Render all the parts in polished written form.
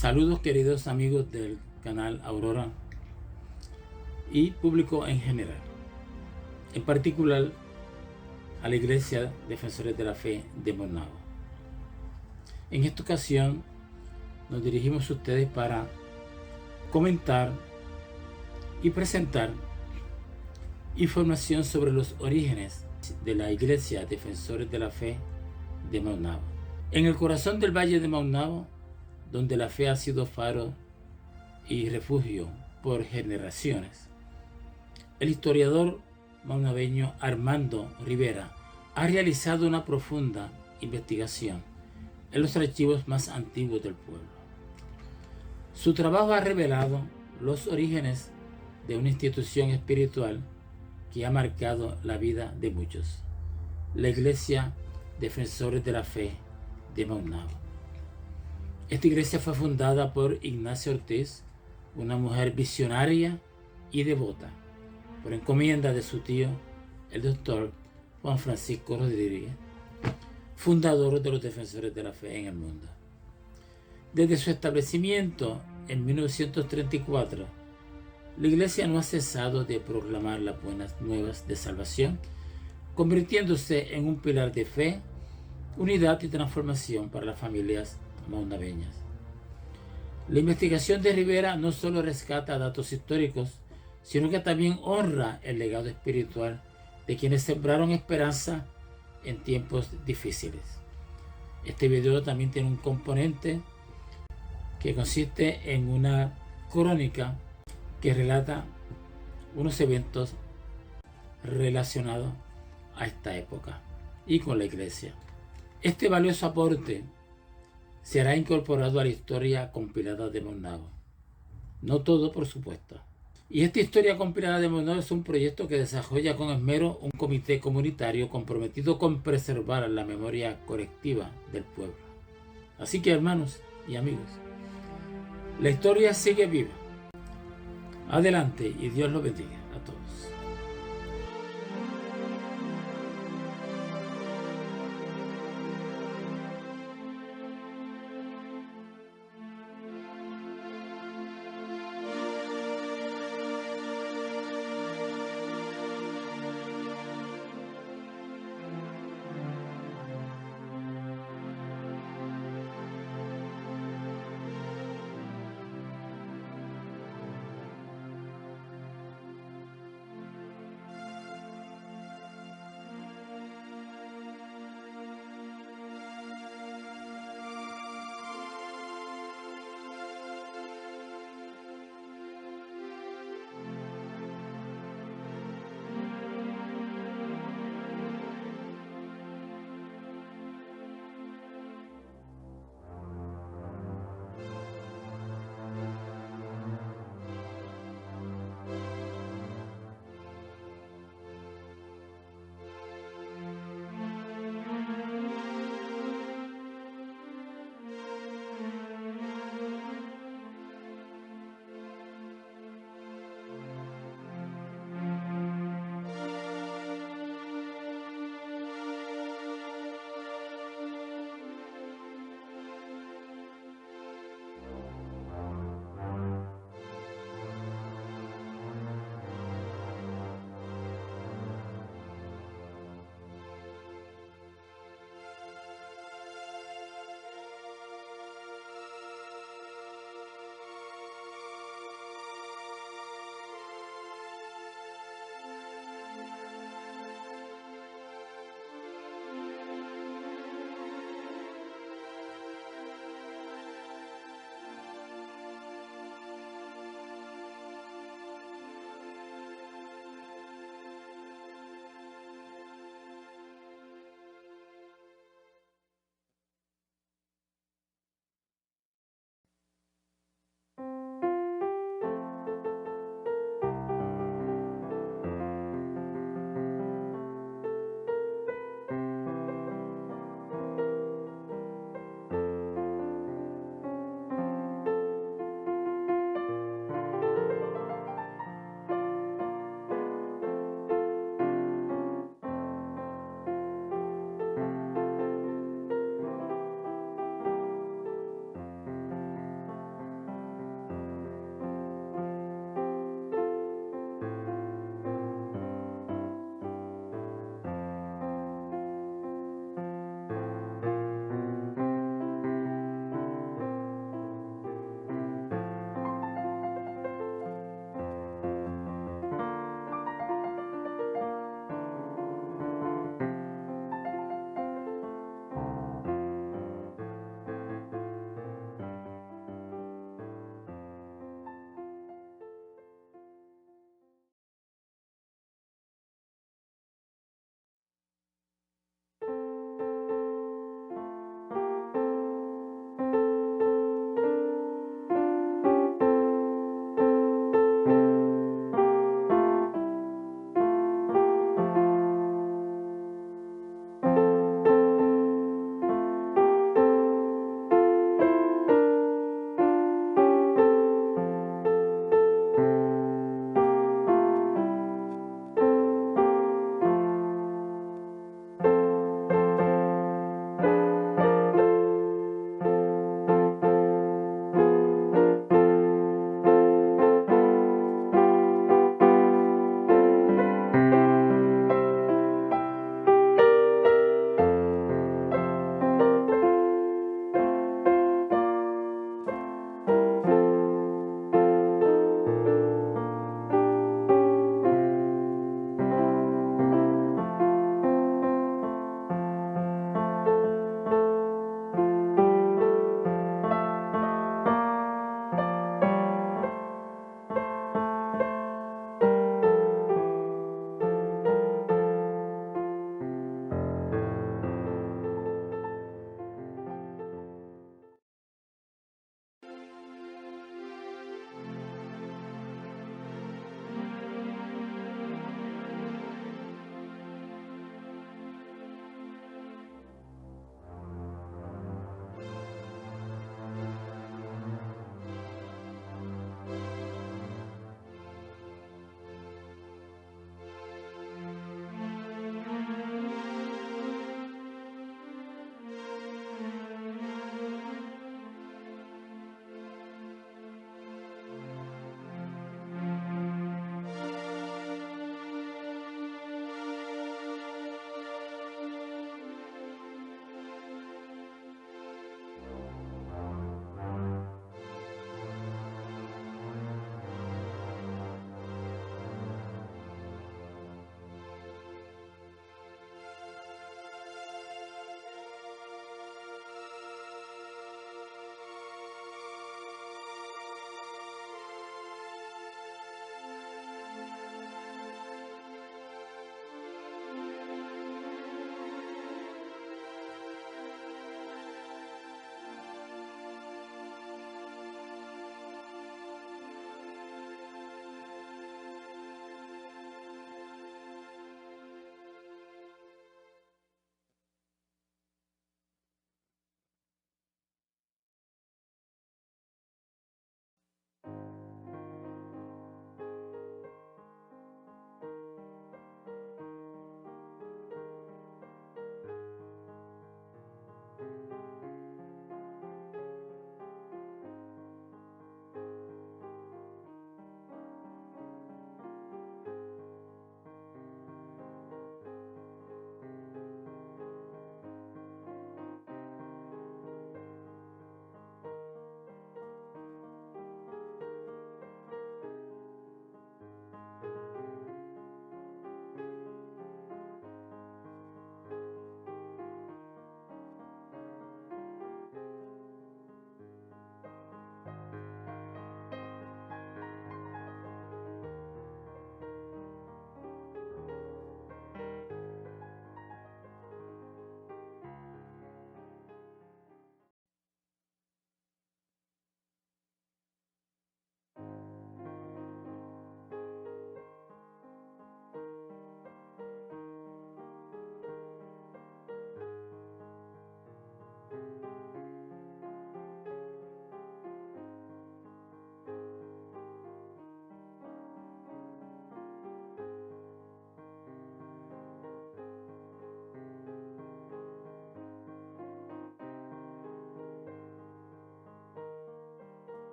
Saludos queridos amigos del canal Aurora y público en general, en particular a la Iglesia Defensores de la Fe de Maunabo. En esta ocasión nos dirigimos a ustedes para comentar y presentar información sobre los orígenes de la Iglesia Defensores de la Fe de Maunabo. En el corazón del Valle de Maunabo, donde la fe ha sido faro y refugio por generaciones, el historiador maunabeño Armando Rivera ha realizado una profunda investigación en los archivos más antiguos del pueblo. Su trabajo ha revelado los orígenes de una institución espiritual que ha marcado la vida de muchos, la Iglesia Defensores de la Fe de Maunabo. Esta iglesia fue fundada por Ignacia Ortiz, una mujer visionaria y devota, por encomienda de su tío, el doctor Juan Francisco Rodríguez, fundador de los Defensores de la Fe en el mundo. Desde su establecimiento en 1934, la iglesia no ha cesado de proclamar las buenas nuevas de salvación, convirtiéndose en un pilar de fe, unidad y transformación para las familias maunabeñas. La investigación de Rivera no solo rescata datos históricos, sino que también honra el legado espiritual de quienes sembraron esperanza en tiempos difíciles. Este video también tiene un componente que consiste en una crónica que relata unos eventos relacionados a esta época y con la iglesia. Este valioso aporte será incorporado a la historia compilada de Maunabo. No todo, por supuesto. Y esta historia compilada de Maunabo es un proyecto que desarrolla con esmero un comité comunitario comprometido con preservar la memoria colectiva del pueblo. Así que, hermanos y amigos, la historia sigue viva. Adelante y Dios los bendiga a todos.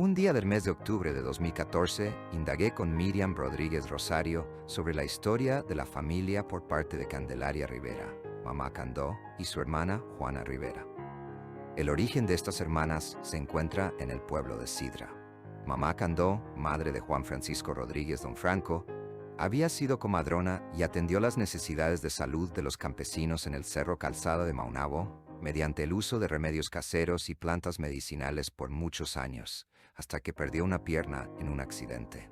Un día del mes de octubre de 2014, indagué con Miriam Rodríguez Rosario sobre la historia de la familia por parte de Candelaria Rivera, mamá Candó, y su hermana Juana Rivera. El origen de estas hermanas se encuentra en el pueblo de Sidra. Mamá Candó, madre de Juan Francisco Rodríguez Don Franco, había sido comadrona y atendió las necesidades de salud de los campesinos en el Cerro Calzada de Maunabo mediante el uso de remedios caseros y plantas medicinales por muchos años, hasta que perdió una pierna en un accidente.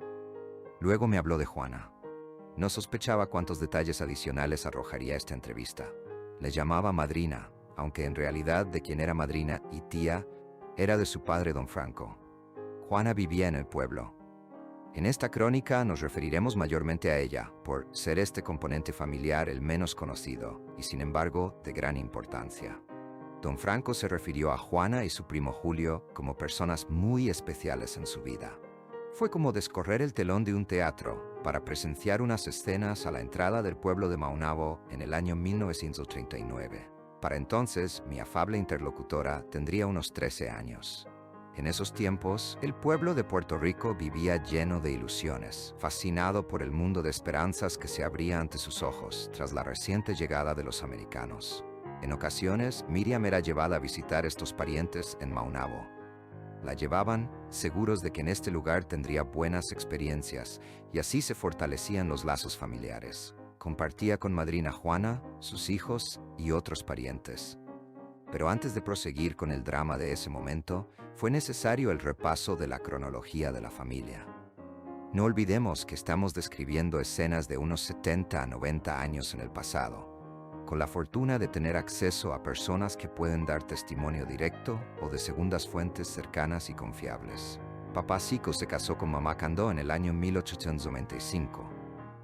Luego me habló de Juana. No sospechaba cuántos detalles adicionales arrojaría esta entrevista. Le llamaba madrina, aunque en realidad de quien era madrina y tía era de su padre Don Franco. Juana vivía en el pueblo. En esta crónica nos referiremos mayormente a ella, por ser este componente familiar el menos conocido y sin embargo de gran importancia. Don Franco se refirió a Juana y su primo Julio como personas muy especiales en su vida. Fue como descorrer el telón de un teatro para presenciar unas escenas a la entrada del pueblo de Maunabo en el año 1939. Para entonces, mi afable interlocutora tendría unos 13 años. En esos tiempos, el pueblo de Puerto Rico vivía lleno de ilusiones, fascinado por el mundo de esperanzas que se abría ante sus ojos tras la reciente llegada de los americanos. En ocasiones, Miriam era llevada a visitar estos parientes en Maunabo. La llevaban, seguros de que en este lugar tendría buenas experiencias, y así se fortalecían los lazos familiares. Compartía con madrina Juana, sus hijos y otros parientes. Pero antes de proseguir con el drama de ese momento, fue necesario el repaso de la cronología de la familia. No olvidemos que estamos describiendo escenas de unos 70 a 90 años en el pasado, con la fortuna de tener acceso a personas que pueden dar testimonio directo o de segundas fuentes cercanas y confiables. Papá Sico se casó con mamá Candó en el año 1895.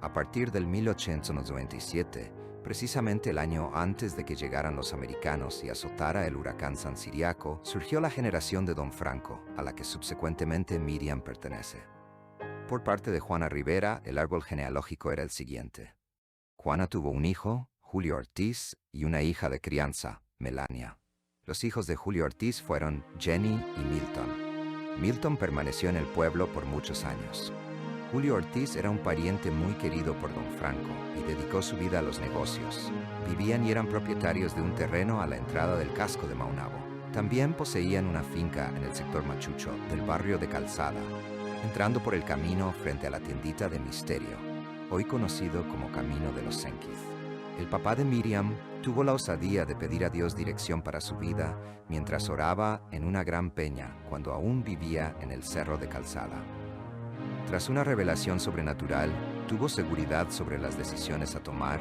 A partir del 1897, precisamente el año antes de que llegaran los americanos y azotara el huracán San Ciriaco, surgió la generación de Don Franco, a la que subsecuentemente Miriam pertenece. Por parte de Juana Rivera, el árbol genealógico era el siguiente. Juana tuvo un hijo, Julio Ortiz, y una hija de crianza, Melania. Los hijos de Julio Ortiz fueron Jenny y Milton. Milton permaneció en el pueblo por muchos años. Julio Ortiz era un pariente muy querido por Don Franco y dedicó su vida a los negocios. Vivían y eran propietarios de un terreno a la entrada del casco de Maunabo. También poseían una finca en el sector Machucho del barrio de Calzada, entrando por el camino frente a la tiendita de Misterio, hoy conocido como Camino de los Senquiz. El papá de Miriam tuvo la osadía de pedir a Dios dirección para su vida mientras oraba en una gran peña cuando aún vivía en el Cerro de Calzada. Tras una revelación sobrenatural, tuvo seguridad sobre las decisiones a tomar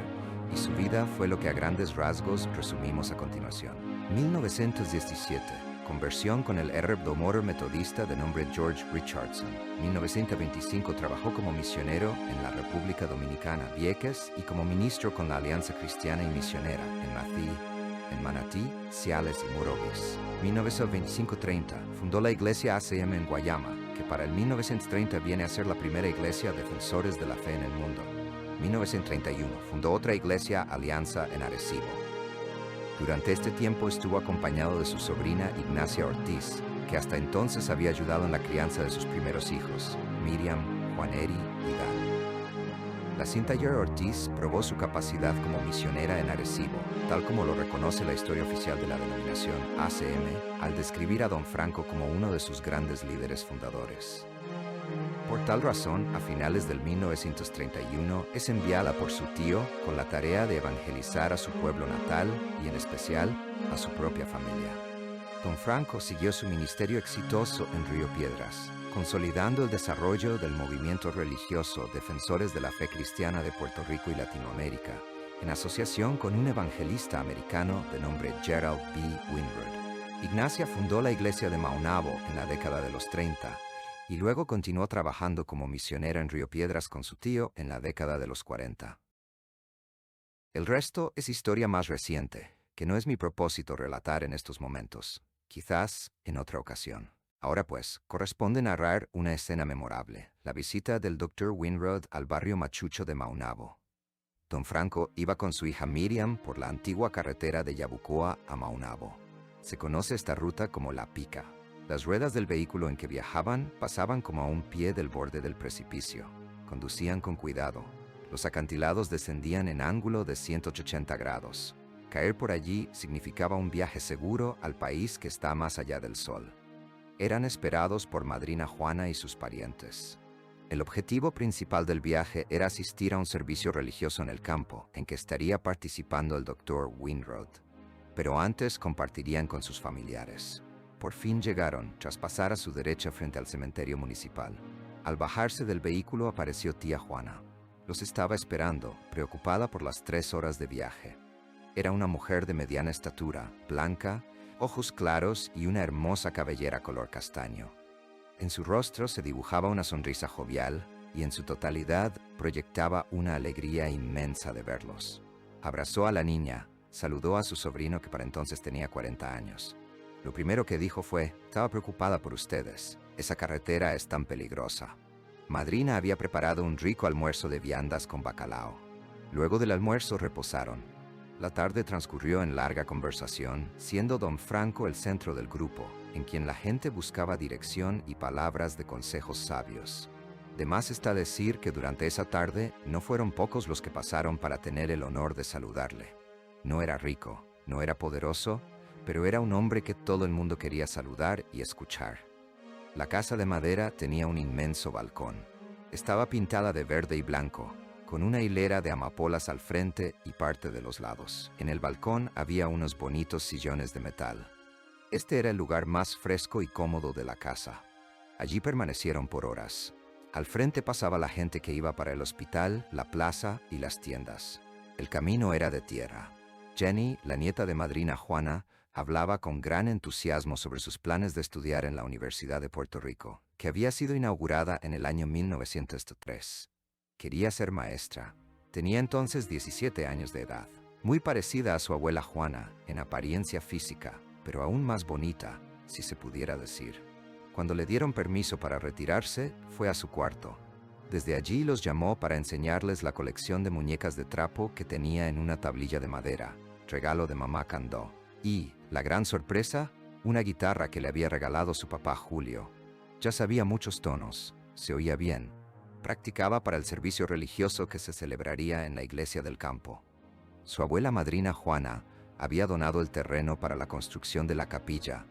y su vida fue lo que a grandes rasgos resumimos a continuación. 1917. Conversión con el Motor metodista de nombre George Richardson. 1925 trabajó como misionero en la República Dominicana, Vieques, y como ministro con la Alianza Cristiana y Misionera en Manatí, Ciales y Morovis. 1925-30 fundó la Iglesia ACM en Guayama, que para el 1930 viene a ser la primera iglesia defensores de la fe en el mundo. 1931 fundó otra iglesia, Alianza, en Arecibo. Durante este tiempo estuvo acompañado de su sobrina Ignacia Ortiz, que hasta entonces había ayudado en la crianza de sus primeros hijos, Miriam, Juaneri y Dan. La Cintayer Ortiz probó su capacidad como misionera en Arecibo, tal como lo reconoce la historia oficial de la denominación ACM, al describir a Don Franco como uno de sus grandes líderes fundadores. Por tal razón, a finales del 1931 es enviada por su tío con la tarea de evangelizar a su pueblo natal y en especial a su propia familia. Don Franco siguió su ministerio exitoso en Río Piedras, consolidando el desarrollo del movimiento religioso Defensores de la Fe Cristiana de Puerto Rico y Latinoamérica, en asociación con un evangelista americano de nombre Gerald B. Winrod. Ignacia fundó la iglesia de Maunabo en la década de los 30, y luego continuó trabajando como misionera en Río Piedras con su tío en la década de los 40. El resto es historia más reciente, que no es mi propósito relatar en estos momentos, quizás en otra ocasión. Ahora pues, corresponde narrar una escena memorable, la visita del Dr. Winrod al barrio Machucho de Maunabo. Don Franco iba con su hija Miriam por la antigua carretera de Yabucoa a Maunabo. Se conoce esta ruta como La Pica. Las ruedas del vehículo en que viajaban pasaban como a un pie del borde del precipicio. Conducían con cuidado. Los acantilados descendían en ángulo de 180 grados. Caer por allí significaba un viaje seguro al país que está más allá del sol. Eran esperados por Madrina Juana y sus parientes. El objetivo principal del viaje era asistir a un servicio religioso en el campo, en que estaría participando el Dr. Winrod. Pero antes compartirían con sus familiares. Por fin llegaron, tras pasar a su derecha frente al cementerio municipal. Al bajarse del vehículo apareció tía Juana. Los estaba esperando, preocupada por las 3 horas de viaje. Era una mujer de mediana estatura, blanca, ojos claros y una hermosa cabellera color castaño. En su rostro se dibujaba una sonrisa jovial y en su totalidad proyectaba una alegría inmensa de verlos. Abrazó a la niña, saludó a su sobrino que para entonces tenía 40 años. Lo primero que dijo fue: estaba preocupada por ustedes. Esa carretera es tan peligrosa. Madrina había preparado un rico almuerzo de viandas con bacalao. Luego del almuerzo reposaron. La tarde transcurrió en larga conversación, siendo don Franco el centro del grupo, en quien la gente buscaba dirección y palabras de consejos sabios. De más está decir que durante esa tarde no fueron pocos los que pasaron para tener el honor de saludarle. No era rico, no era poderoso, pero era un hombre que todo el mundo quería saludar y escuchar. La casa de madera tenía un inmenso balcón. Estaba pintada de verde y blanco, con una hilera de amapolas al frente y parte de los lados. En el balcón había unos bonitos sillones de metal. Este era el lugar más fresco y cómodo de la casa. Allí permanecieron por horas. Al frente pasaba la gente que iba para el hospital, la plaza y las tiendas. El camino era de tierra. Jenny, la nieta de Madrina Juana, hablaba con gran entusiasmo sobre sus planes de estudiar en la Universidad de Puerto Rico, que había sido inaugurada en el año 1903. Quería ser maestra. Tenía entonces 17 años de edad. Muy parecida a su abuela Juana, en apariencia física, pero aún más bonita, si se pudiera decir. Cuando le dieron permiso para retirarse, fue a su cuarto. Desde allí los llamó para enseñarles la colección de muñecas de trapo que tenía en una tablilla de madera, regalo de mamá Candó. Y, la gran sorpresa, una guitarra que le había regalado su papá Julio. Ya sabía muchos tonos, se oía bien. Practicaba para el servicio religioso que se celebraría en la iglesia del campo. Su abuela madrina Juana había donado el terreno para la construcción de la capilla,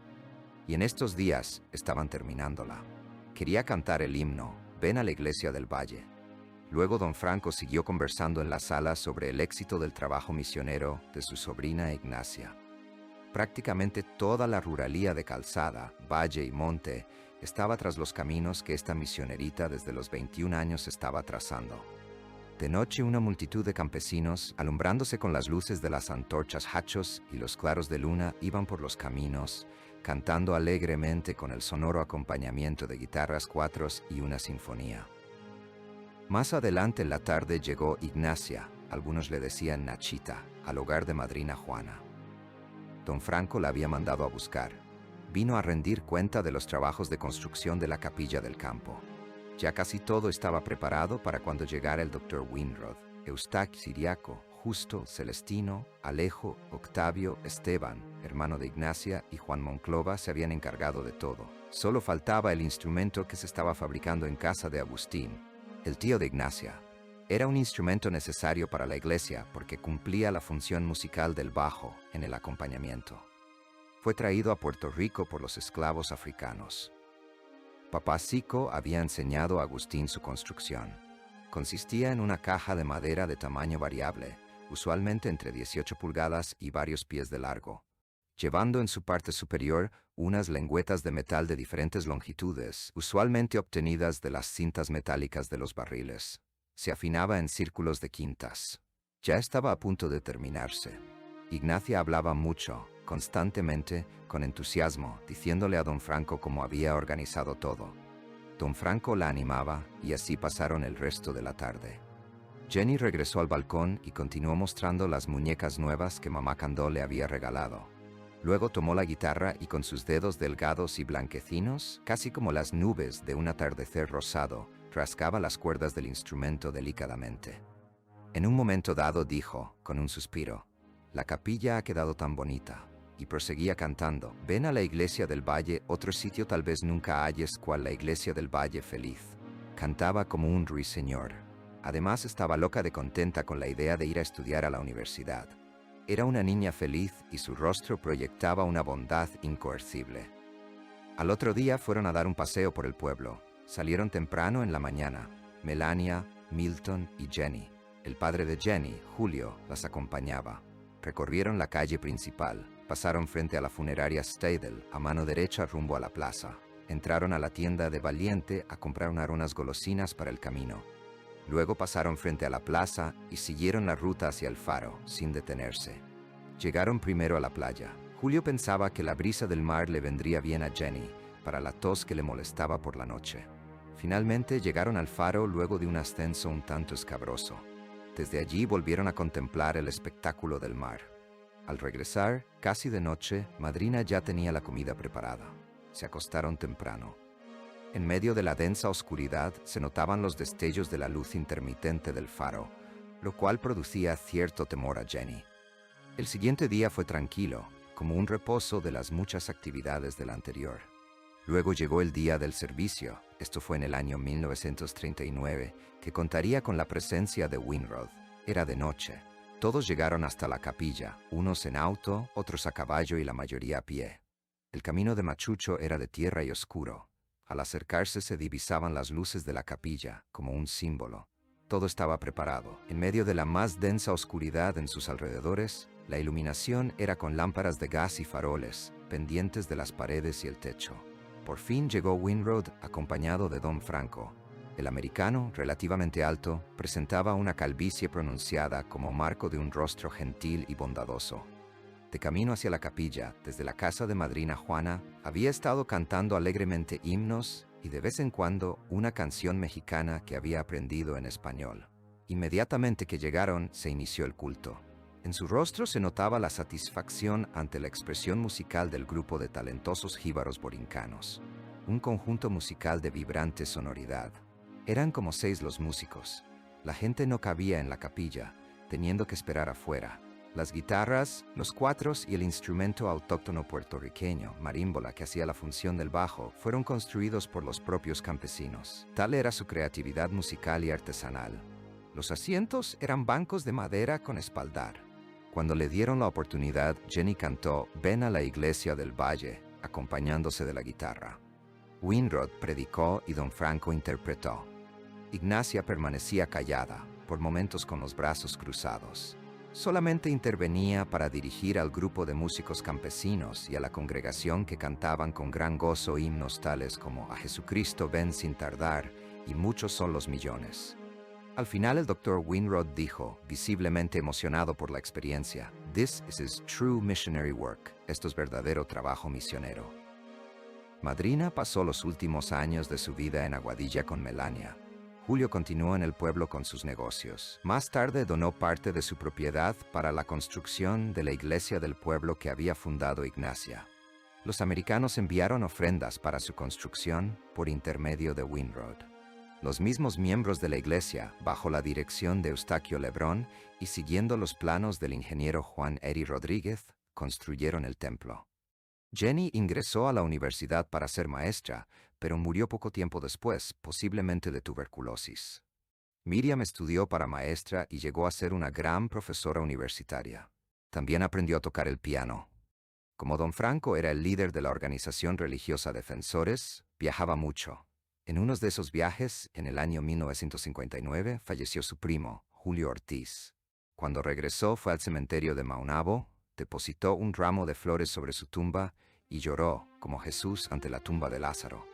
y en estos días estaban terminándola. Quería cantar el himno, Ven a la iglesia del Valle. Luego don Franco siguió conversando en la sala sobre el éxito del trabajo misionero de su sobrina Ignacia. Prácticamente toda la ruralía de Calzada, Valle y Monte estaba tras los caminos que esta misionerita desde los 21 años estaba trazando. De noche una multitud de campesinos, alumbrándose con las luces de las antorchas hachos y los claros de luna, iban por los caminos, cantando alegremente con el sonoro acompañamiento de guitarras cuatros y una sinfonía. Más adelante en la tarde llegó Ignacia, algunos le decían Nachita, al hogar de Madrina Juana. Don Franco la había mandado a buscar. Vino a rendir cuenta de los trabajos de construcción de la capilla del campo. Ya casi todo estaba preparado para cuando llegara el Dr. Winrod. Eustaquio, Siriaco, Justo, Celestino, Alejo, Octavio, Esteban, hermano de Ignacia, y Juan Monclova se habían encargado de todo. Solo faltaba el instrumento que se estaba fabricando en casa de Agustín, el tío de Ignacia. Era un instrumento necesario para la iglesia porque cumplía la función musical del bajo en el acompañamiento. Fue traído a Puerto Rico por los esclavos africanos. Papá Sico había enseñado a Agustín su construcción. Consistía en una caja de madera de tamaño variable, usualmente entre 18 pulgadas y varios pies de largo, llevando en su parte superior unas lengüetas de metal de diferentes longitudes, usualmente obtenidas de las cintas metálicas de los barriles. Se afinaba en círculos de quintas. Ya estaba a punto de terminarse. Ignacia hablaba mucho, constantemente, con entusiasmo, diciéndole a don Franco cómo había organizado todo. Don Franco la animaba y así pasaron el resto de la tarde. Jenny regresó al balcón y continuó mostrando las muñecas nuevas que mamá Candó le había regalado. Luego tomó la guitarra y con sus dedos delgados y blanquecinos, casi como las nubes de un atardecer rosado, rascaba las cuerdas del instrumento delicadamente. En un momento dado dijo, con un suspiro: «La capilla ha quedado tan bonita. y proseguía cantando: «Ven a la iglesia del Valle, otro sitio tal vez nunca halles cual la iglesia del Valle feliz». Cantaba como un ruiseñor. Además, estaba loca de contenta con la idea de ir a estudiar a la universidad. Era una niña feliz y su rostro proyectaba una bondad incoercible. Al otro día fueron a dar un paseo por el pueblo. Salieron temprano en la mañana. Melania, Milton y Jenny. El padre de Jenny, Julio, las acompañaba. Recorrieron la calle principal. Pasaron frente a la funeraria Stadel, a mano derecha rumbo a la plaza. Entraron a la tienda de Valiente a comprar unas golosinas para el camino. Luego pasaron frente a la plaza y siguieron la ruta hacia el faro, sin detenerse. Llegaron primero a la playa. Julio pensaba que la brisa del mar le vendría bien a Jenny, para la tos que le molestaba por la noche. Finalmente llegaron al faro luego de un ascenso un tanto escabroso. Desde allí volvieron a contemplar el espectáculo del mar. Al regresar, casi de noche, Madrina ya tenía la comida preparada. Se acostaron temprano. En medio de la densa oscuridad se notaban los destellos de la luz intermitente del faro, lo cual producía cierto temor a Jenny. El siguiente día fue tranquilo, como un reposo de las muchas actividades del anterior. Luego llegó el día del servicio, esto fue en el año 1939, que contaría con la presencia de Winrod. Era de noche. Todos llegaron hasta la capilla, unos en auto, otros a caballo y la mayoría a pie. El camino de Machucho era de tierra y oscuro. Al acercarse se divisaban las luces de la capilla, como un símbolo. Todo estaba preparado. En medio de la más densa oscuridad en sus alrededores, la iluminación era con lámparas de gas y faroles, pendientes de las paredes y el techo. Por fin llegó Winrod acompañado de Don Franco. El americano, relativamente alto, presentaba una calvicie pronunciada como marco de un rostro gentil y bondadoso. De camino hacia la capilla, desde la casa de Madrina Juana, había estado cantando alegremente himnos y de vez en cuando una canción mexicana que había aprendido en español. Inmediatamente que llegaron, se inició el culto. En su rostro se notaba la satisfacción ante la expresión musical del grupo de talentosos jíbaros borincanos. Un conjunto musical de vibrante sonoridad. Eran como 6 los músicos. La gente no cabía en la capilla, teniendo que esperar afuera. Las guitarras, los cuatros y el instrumento autóctono puertorriqueño, marímbola, que hacía la función del bajo, fueron construidos por los propios campesinos. Tal era su creatividad musical y artesanal. Los asientos eran bancos de madera con espaldar. Cuando le dieron la oportunidad, Jenny cantó «Ven a la iglesia del Valle», acompañándose de la guitarra. Winrod predicó y Don Franco interpretó. Ignacia permanecía callada, por momentos con los brazos cruzados. Solamente intervenía para dirigir al grupo de músicos campesinos y a la congregación que cantaban con gran gozo himnos tales como «A Jesucristo ven sin tardar» y «Muchos son los millones». Al final el Dr. Winrod dijo, visiblemente emocionado por la experiencia, «This is his true missionary work». Esto es verdadero trabajo misionero. Madrina pasó los últimos años de su vida en Aguadilla con Melania. Julio continuó en el pueblo con sus negocios. Más tarde donó parte de su propiedad para la construcción de la iglesia del pueblo que había fundado Ignacia. Los americanos enviaron ofrendas para su construcción por intermedio de Winrod. Los mismos miembros de la iglesia, bajo la dirección de Eustaquio Lebrón y siguiendo los planos del ingeniero Juan Eri Rodríguez, construyeron el templo. Jenny ingresó a la universidad para ser maestra, pero murió poco tiempo después, posiblemente de tuberculosis. Miriam estudió para maestra y llegó a ser una gran profesora universitaria. También aprendió a tocar el piano. Como Don Franco era el líder de la organización religiosa Defensores, viajaba mucho. En uno de esos viajes, en el año 1959, falleció su primo, Julio Ortiz. Cuando regresó fue al cementerio de Maunabo, depositó un ramo de flores sobre su tumba y lloró como Jesús ante la tumba de Lázaro.